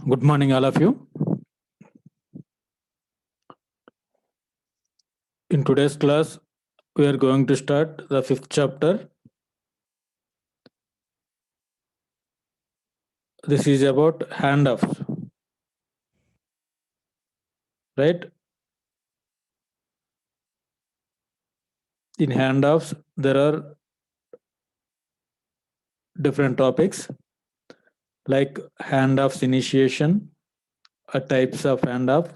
Good morning, all of you. In today's class, we are going to start the 5th chapter. This is about handoffs, right? In handoffs, there are different topics like handoffs initiation, types of handoff,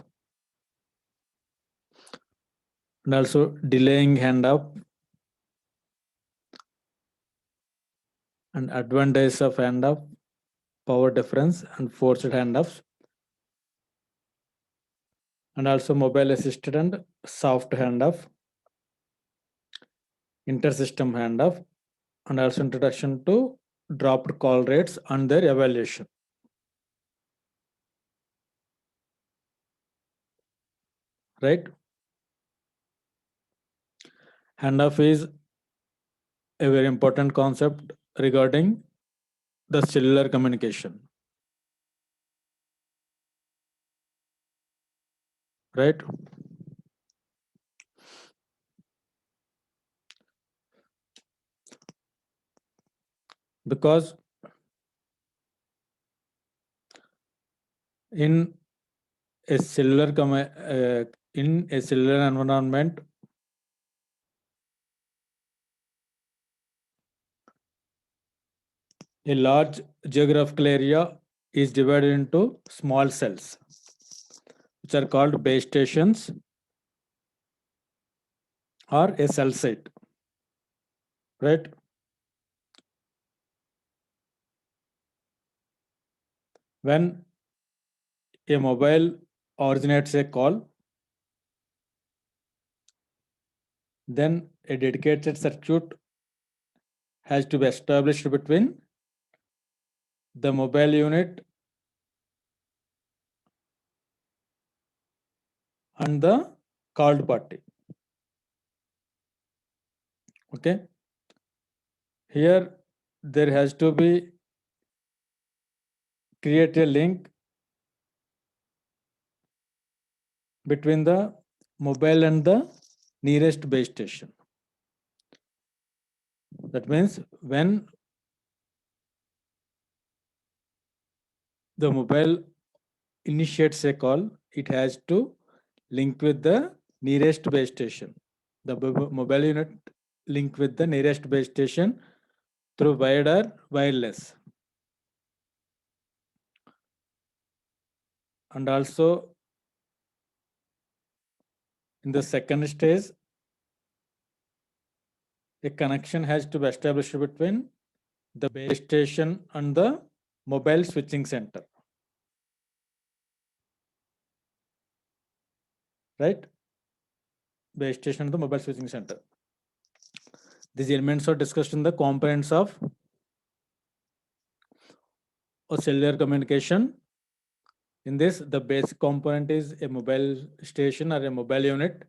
and also delaying handoff, and advantages of handoff, power difference, and forced handoffs, and also mobile assisted and soft handoff, intersystem handoff, and also introduction to dropped call rates and their evaluation. Right? Handoff is a very important concept regarding the cellular communication. Right? Because in a cellular environment, a large geographical area is divided into small cells, which are called base stations or a cell site. Right? When a mobile originates a call, then a dedicated circuit has to be established between the mobile unit and the called party. Okay. Here there has to be create a link between the mobile and the nearest base station. That means when the mobile initiates a call, it has to link with the nearest base station. The mobile unit link with the nearest base station through wired or wireless. And also in the second stage, a connection has to be established between the base station and the mobile switching center. Right? Base station and the mobile switching center. These elements are discussed in the components of a cellular communication. In this, the basic component is a mobile station or a mobile unit,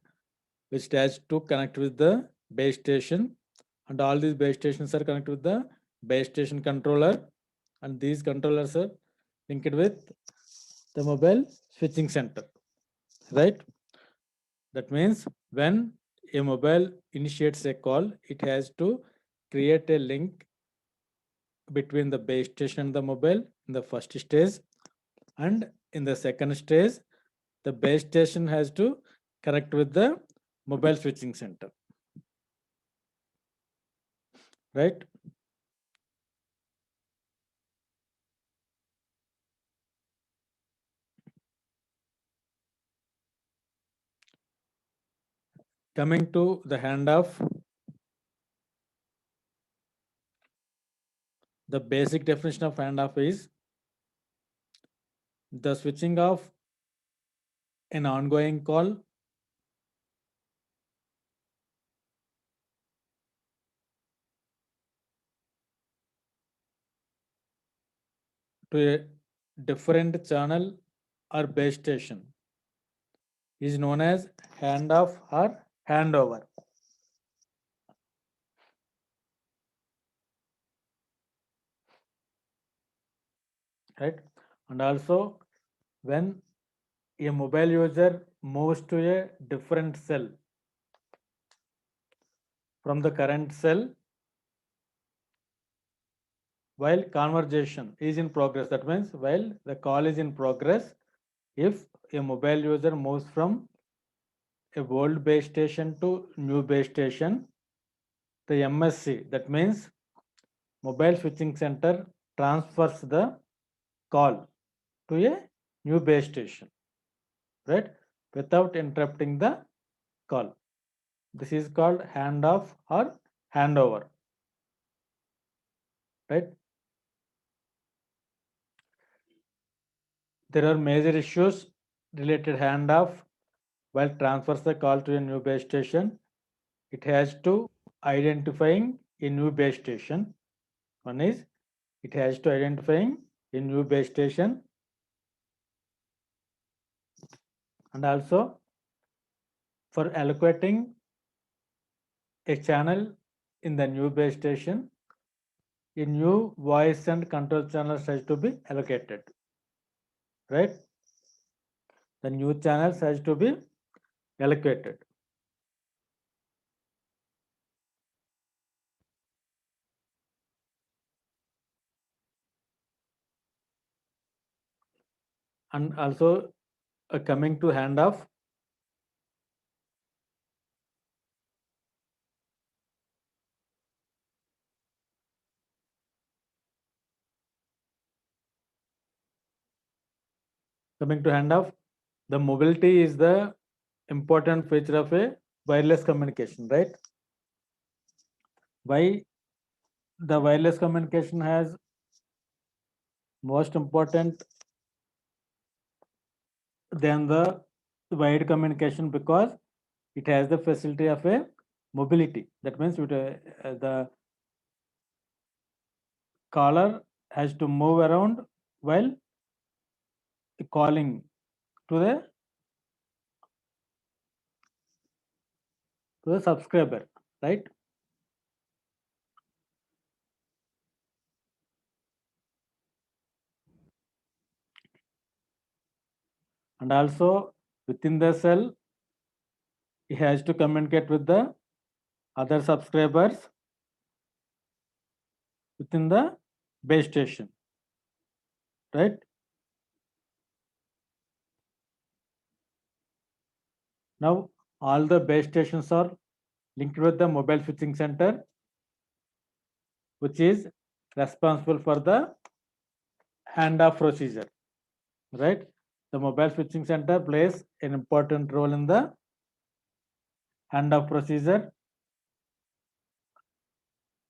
which has to connect with the base station, and all these base stations are connected with the base station controller, and these controllers are linked with the mobile switching center. Right? That means when a mobile initiates a call, it has to create a link between the base station and the mobile in the first stage, and in the second stage the base station has to connect with the mobile switching center. Right? Coming to the handoff, the basic definition of handoff is the switching of an ongoing call to a different channel or base station is known as handoff or handover. right? And also when a mobile user moves to a different cell from the current cell while conversation is in progress, that means while the call is in progress, if a mobile user moves from a old base station to new base station, the MSC, that means mobile switching center, transfers the call to a new base station, right? Without interrupting the call. This is called handoff or handover, right? There are major issues related handoff while transfers the call to a new base station. It has to identifying a new base station. One is it has to identifying a new base station, and also for allocating a channel in the new base station, a new voice and control channels has to be allocated, right? The new channels has to be allocated. And also coming to handoff, the mobility is the important feature of a wireless communication, right? Why the wireless communication has most important than the wired communication? Because it has the facility of a mobility. That means the caller has to move around while calling to the subscriber, right? And also within the cell, it has to communicate with the other subscribers within the base station, right? Now all the base stations are linked with the mobile switching center, which is responsible for the handoff procedure, right? The mobile switching center plays an important role in the handoff procedure.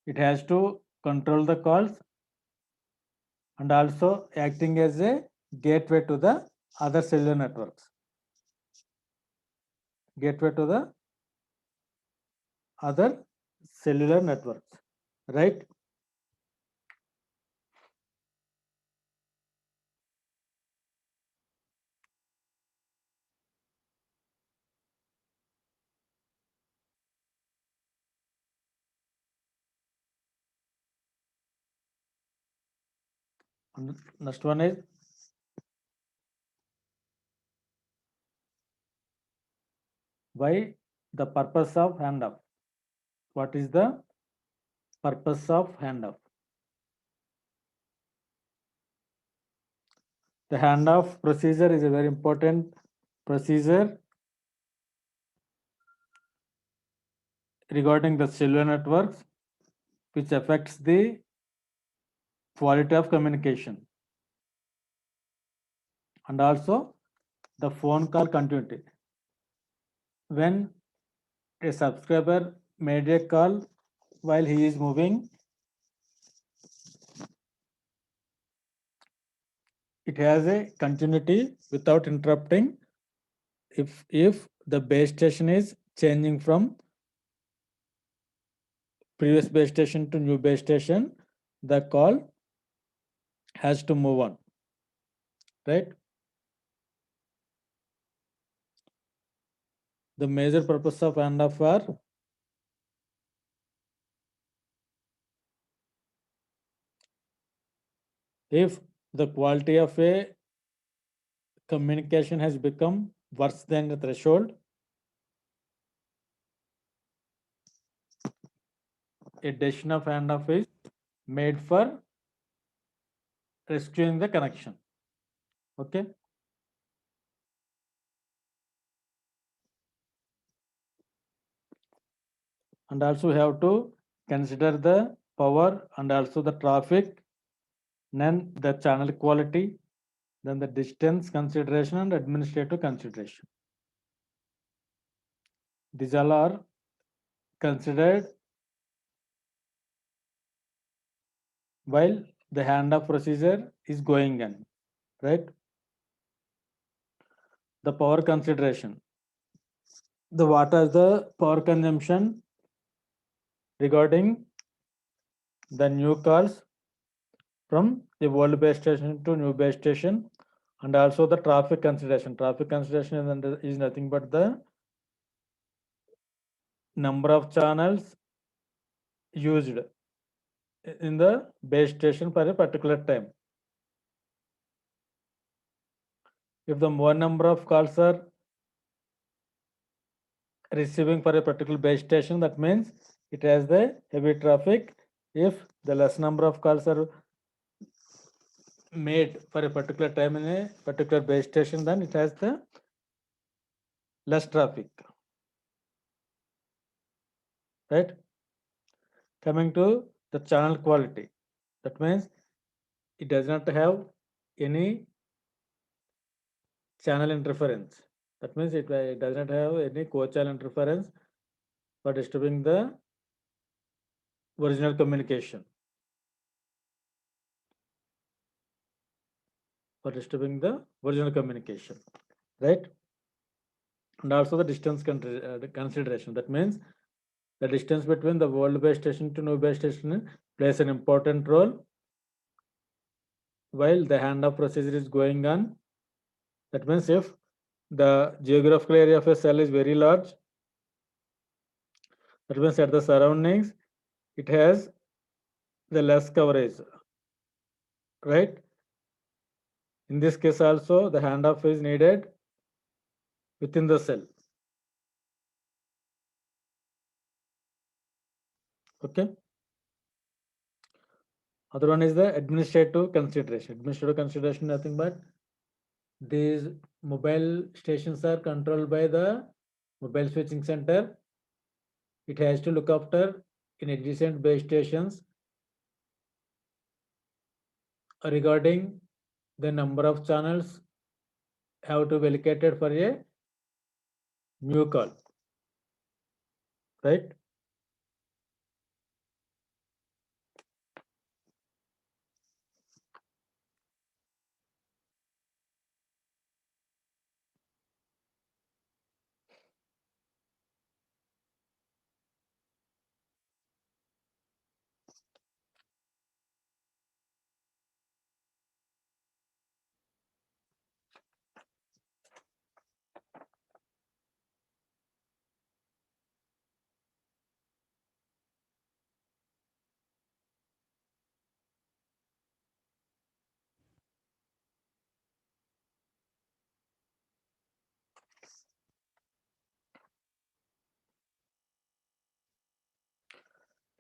It has to control the calls and also acting as a gateway to the other cellular networks. Gateway to the other cellular networks, right? And next one is why the purpose of handoff. What is the purpose of handoff? The handoff procedure is a very important procedure regarding the cellular networks, which affects the quality of communication and also the phone call continuity. When a subscriber made a call while he is moving, it has a continuity without interrupting. If the base station is changing from previous base station to new base station, the call has to move on, right? The major purpose of handoff are if the quality of a communication has become worse than the threshold. A decision of handoff is made for rescuing the connection. Okay. And also we have to consider the power and also the traffic, then the channel quality, then the distance consideration and administrative consideration. These all are considered while the handoff procedure is going on, right? The power consideration. The what is the power consumption regarding the new calls from the old base station to new base station, and also the traffic consideration. Traffic consideration is nothing but the number of channels used in the base station for a particular time. If the more number of calls are receiving for a particular base station, that means it has the heavy traffic. If the less number of calls are made for a particular time in a particular base station, then it has the less traffic, right? Coming to the channel quality, that means it does not have any channel interference. That means it does not have any co-channel interference for disturbing the original communication. For disturbing the original communication, right? And also the distance consideration. That means the distance between the old base station to new base station plays an important role while the handoff procedure is going on. That means if the geographical area of a cell is very large, that means at the surroundings it has the less coverage, right? In this case also the handoff is needed within the cell. Okay. Other one is the administrative consideration. Administrative consideration nothing but these mobile stations are controlled by the mobile switching center. It has to look after in adjacent base stations regarding the number of channels have to be allocated for a new call, right?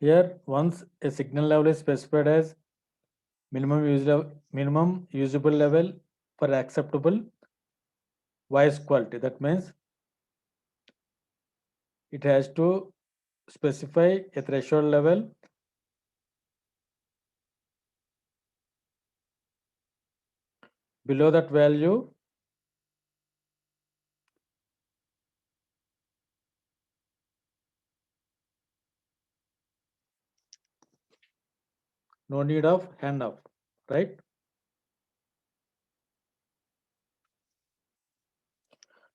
Here, once a signal level is specified as minimum usable level for acceptable voice quality, that means it has to specify a threshold level below that value no need of handoff, right?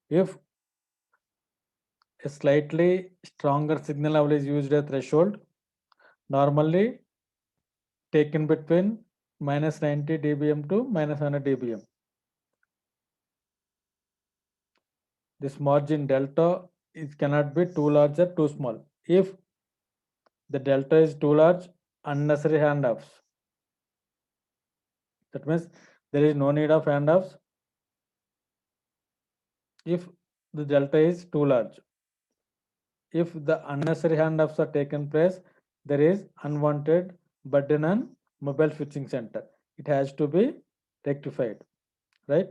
If a slightly stronger signal level is used as threshold, normally taken between minus 90 dBm to minus 100 dBm. This margin delta it cannot be too large or too small. If the delta is too large, unnecessary handoffs. That means there is no need of handoffs if the delta is too large. If the unnecessary handoffs are taken place, there is unwanted burden on mobile switching center. It has to be rectified, right?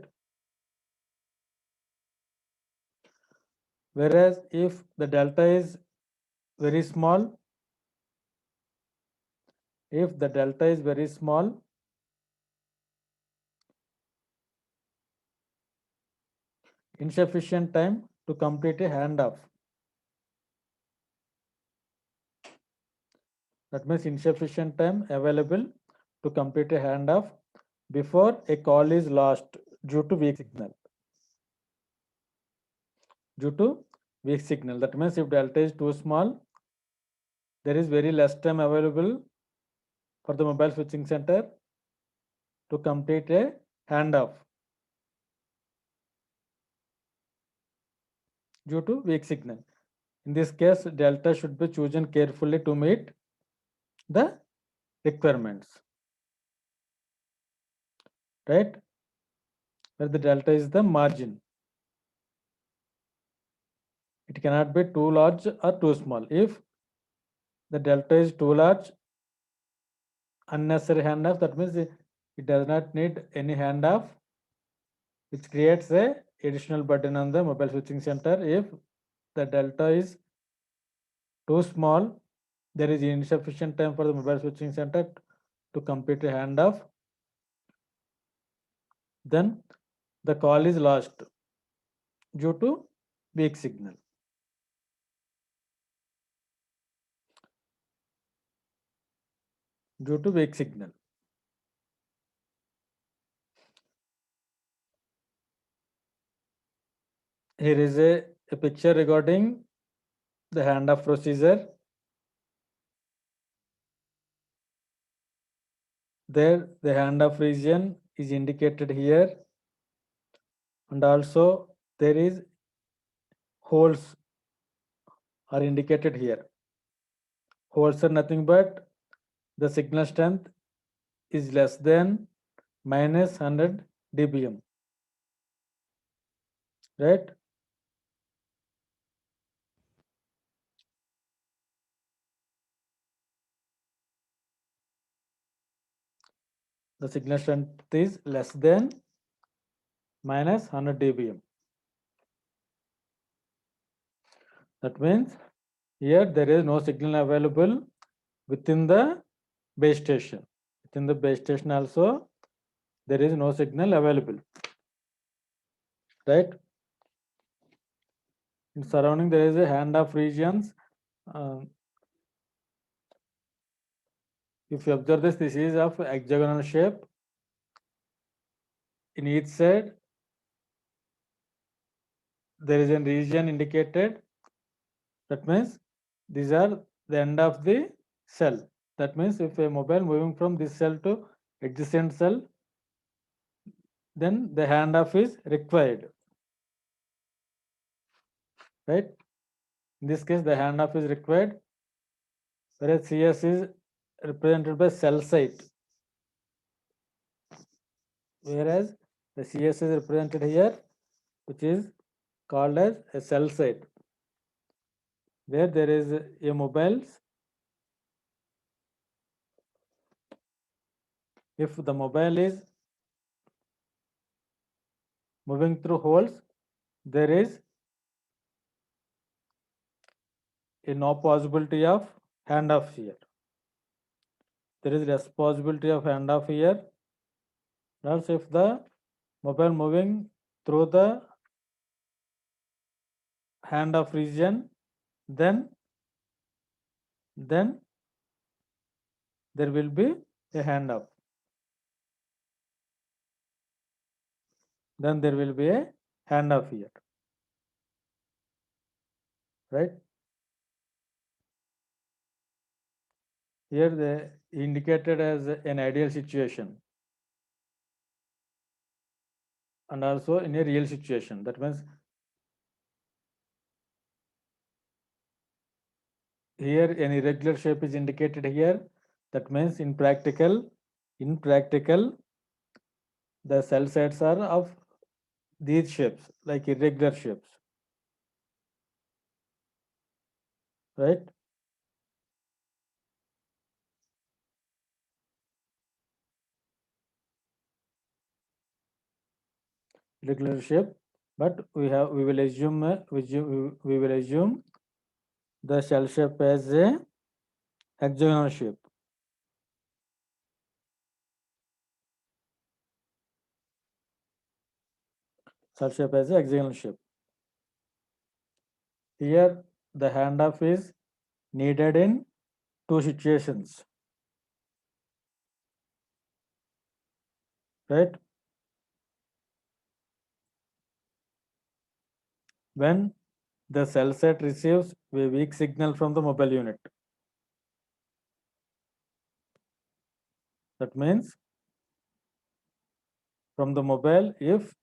Whereas if the delta is very small, if the delta is very small, insufficient time to complete a handoff. That means insufficient time available to complete a handoff before a call is lost due to weak signal. Due to weak signal. That means if delta is too small, there is very less time available for the mobile switching center to complete a handoff due to weak signal. In this case, delta should be chosen carefully to meet the requirements, right? Where the delta is the margin. It cannot be too large or too small. If the delta is too large, unnecessary handoff, that means it does not need any handoff, which creates a additional burden on the mobile switching center. If the delta is too small, there is insufficient time for the mobile switching center to complete a handoff. Then the call is lost due to weak signal. Due to weak signal. Here is a picture regarding the handoff procedure. There the handoff region is indicated here, and also there is holes are indicated here. Holes are nothing but the signal strength is less than minus 100 dBm, right? The signal strength is less than minus 100 dBm. That means here there is no signal available within the base station. Within the base station also there is no signal available, right? In surrounding there is a handoff regions. If you observe this, this is of hexagonal shape. In each side there is a region indicated. That means these are the end of the cell. That means if a mobile moving from this cell to adjacent cell, then the handoff is required, right? In this case, the handoff is required, whereas CS is represented by cell site, whereas the CS is represented here, which is called as a cell site, where there is a mobile. If the mobile is moving through holes, there is no possibility of handoff here. There is less possibility of handoff here. Else, if the mobile moving through the handoff region, then there will be a handoff. Then there will be a handoff here, right? Here they indicated as an ideal situation and also in a real situation. That means here an irregular shape is indicated here. That means in practical, the cell sets are of these shapes, like irregular shapes, right? Irregular shape, but we will assume we will assume the shell shape as a hexagonal shape. Shell shape as a hexagonal shape. Here the handoff is needed in two situations, right? When the cell set receives a weak signal from the mobile unit. That means from the mobile, if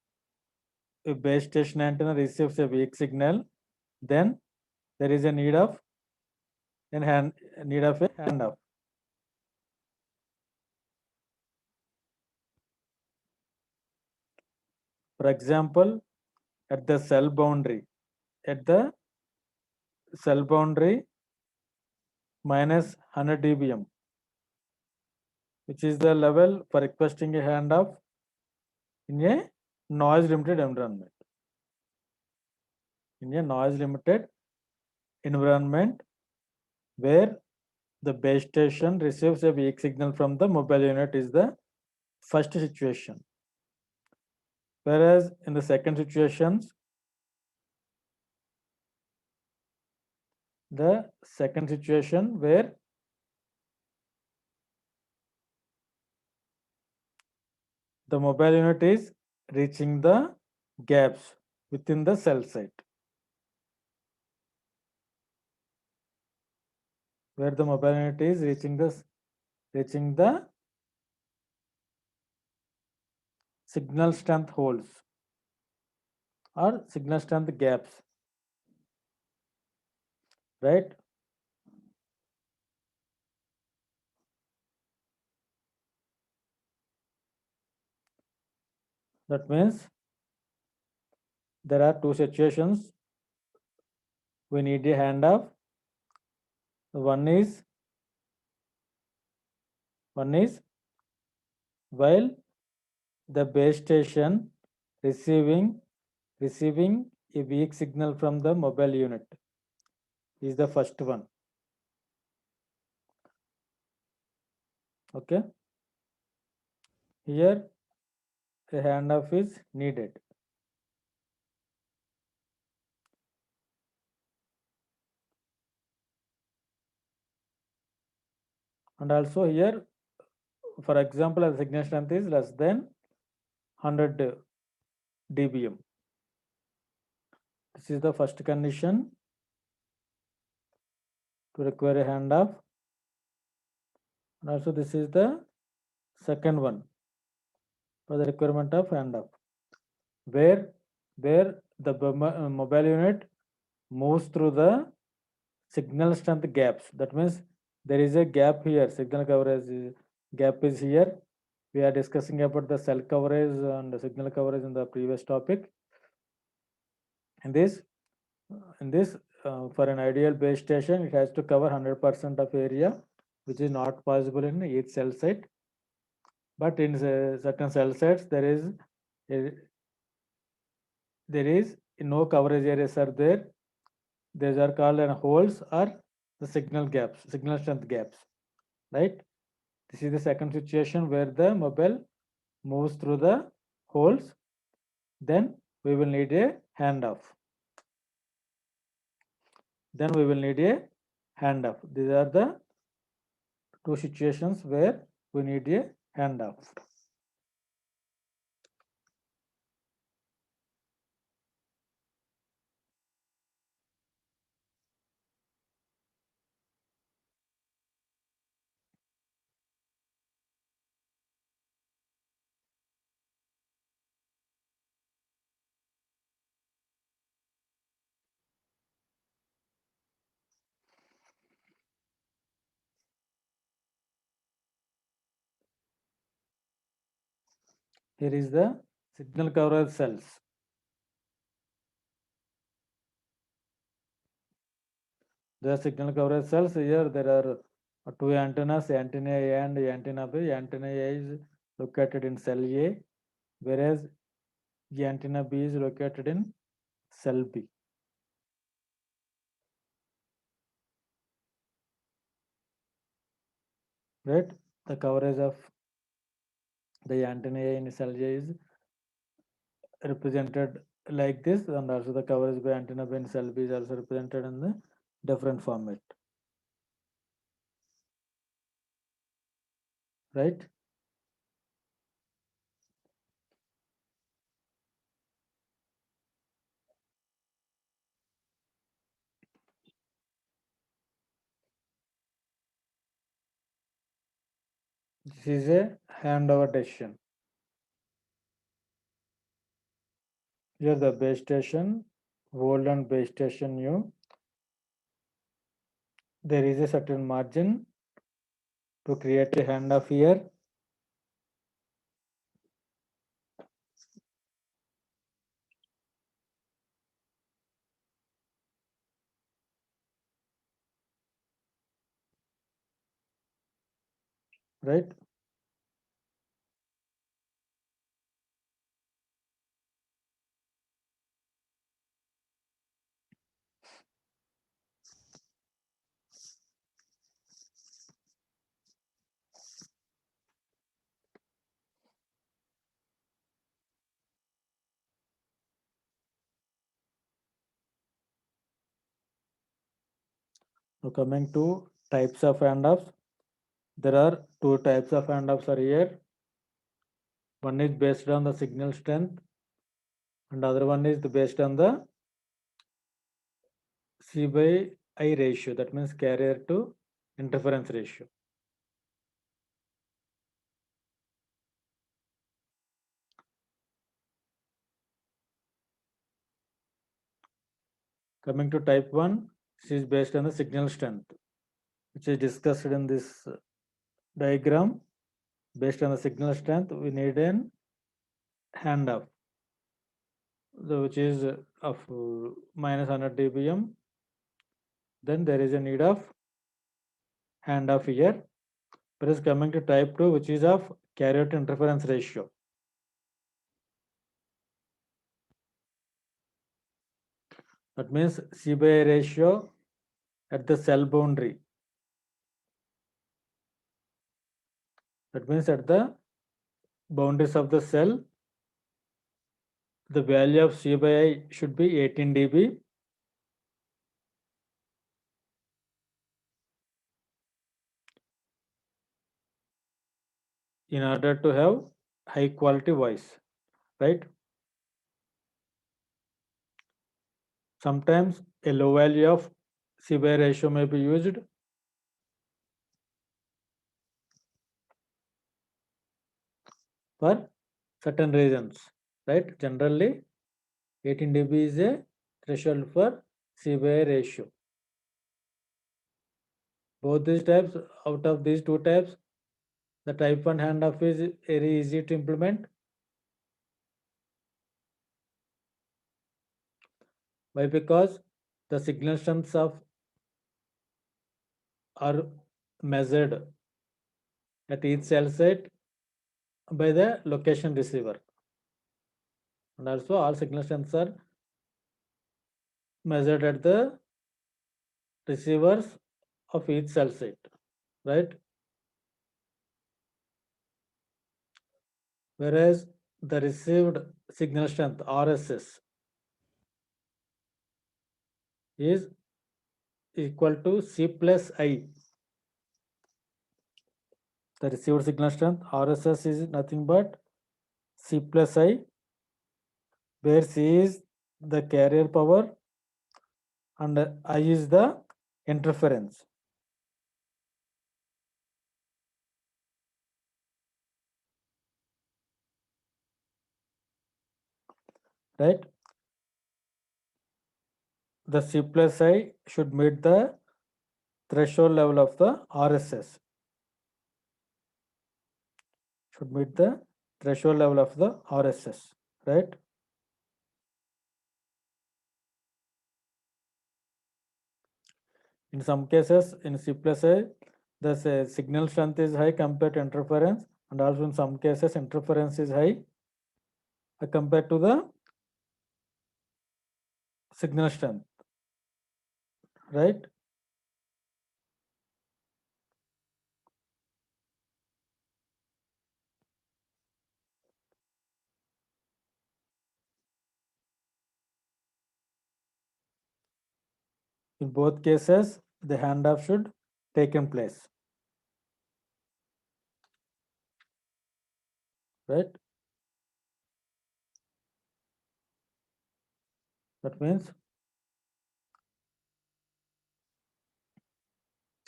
a base station antenna receives a weak signal, then there is a need of a handoff. For example, at the cell boundary, at the cell boundary minus 100 dBm, which is the level for requesting a handoff in a noise limited environment. In a noise limited environment where the base station receives a weak signal from the mobile unit is the first situation. Whereas in the second situations, the second situation where the mobile unit is reaching the gaps within the cell site, where the mobile unit is reaching the signal strength holes or signal strength gaps, right? That means there are two situations we need a handoff. One is while the base station receiving receiving a weak signal from the mobile unit is the first one. Okay, here a handoff is needed. And also here, for example, the signal strength is less than 100 dBm. This is the first condition to require a handoff. And also this is the second one for the requirement of handoff, where the mobile unit moves through the signal strength gaps. That means there is a gap here. Signal coverage gap is here. We are discussing about the cell coverage and the signal coverage in the previous topic. In this, for an ideal base station, it has to cover 100% of area, which is not possible in each cell site. But in certain cell sites, a, there is no coverage areas are there. These are called holes or the signal gaps, signal strength gaps, right? This is the second situation where the mobile moves through the holes. Then we will need a handoff. These are the two situations where we need a handoff. Here is the signal coverage cells. The signal coverage cells here there are two antennas, antenna A and antenna B. Antenna A is located in cell A, whereas the antenna B is located in cell B. Right? The coverage of the antenna A in cell A is represented like this, and also the coverage by antenna B in cell B is also represented in the different format. Right? This is a handover decision. Here the base station, old and base station new. There is a certain margin to create a handoff here. Right? Now coming to types of handoffs, there are two types of handoffs are here. One is based on the signal strength, and other one is based on the C by I ratio. That means carrier to interference ratio. Coming to type 1, this is based on the signal strength, which is discussed in this diagram. Based on the signal strength, we need an handoff, which is of minus 100 dBm. Then there is a need of handoff here. Whereas coming to type 2, which is of carrier to interference ratio. That means C by A ratio at the cell boundary. That means at the boundaries of the cell, the value of C by I should be 18 dB. In order to have high quality voice, right? Sometimes a low value of C by ratio may be used for certain reasons, right? Generally, 18 dB is a threshold for C by ratio. Both these types, out of these two types, the type 1 handoff is very easy to implement. Why? Because the signal strengths of are measured at each cell site by the location receiver, and also all signal strengths are measured at the receivers of each cell site, right? Whereas the received signal strength RSS is equal to C plus I. The received signal strength RSS is nothing but C plus I, where C is the carrier power and I is the interference. Right? The C plus I should meet the threshold level of the RSS. Should meet the threshold level of the RSS, right? In some cases, in C plus A, the signal strength is high compared to interference, and also in some cases, interference is high compared to the signal strength, right? In both cases, the handoff should take in place, right? That means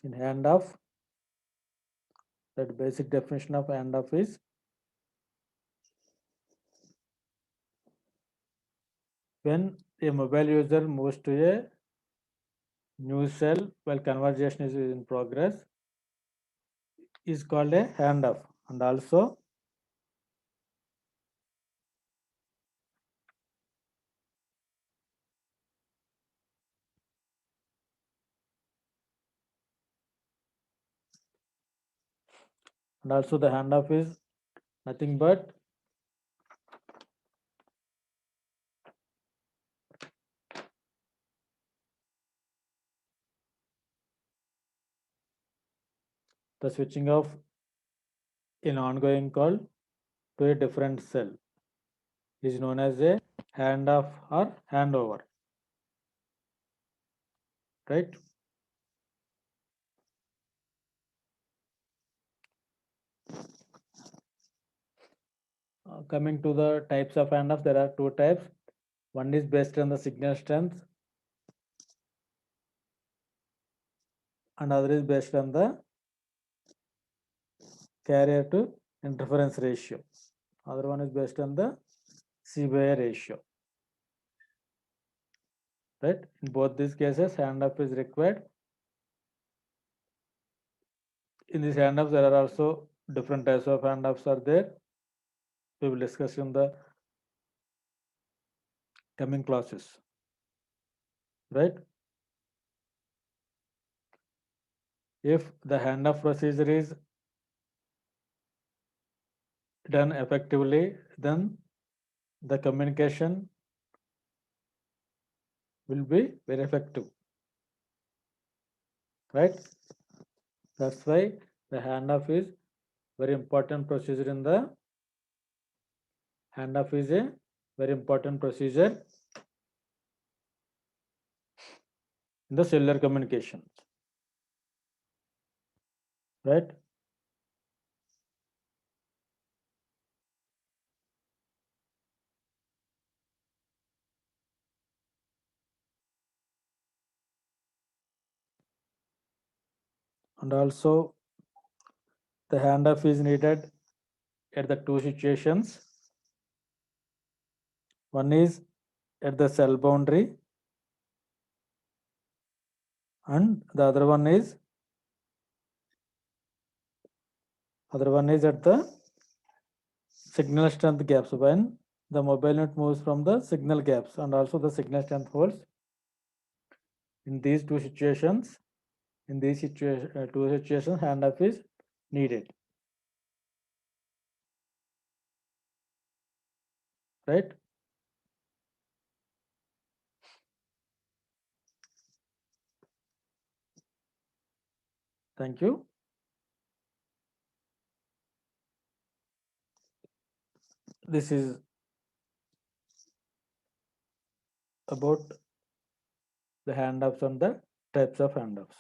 in handoff, that basic definition of handoff is when a mobile user moves to a new cell while conversation is in progress is called a handoff, and also the handoff is nothing but the switching of an ongoing call to a different cell is known as a handoff or handover, right? Coming to the types of handoff, there are two types. One is based on the signal strength, and other is based on the carrier to interference ratio. Other one is based on the C by A ratio, right? In both these cases, handoff is required. In these handoffs, there are also different types of handoffs are there. We will discuss in the coming classes, right? If the handoff procedure is done effectively, then the communication will be very effective, right? That's why the handoff is very important procedure in the handoff is a very important procedure in the cellular communication, right? And also the handoff is needed at the two situations. One is at the cell boundary, and the other one is at the signal strength gaps, when the mobile unit moves from the signal gaps and also the signal strength holds. In these two situations, two situations, handoff is needed, right? Thank you. This is about the handoffs and the types of handoffs.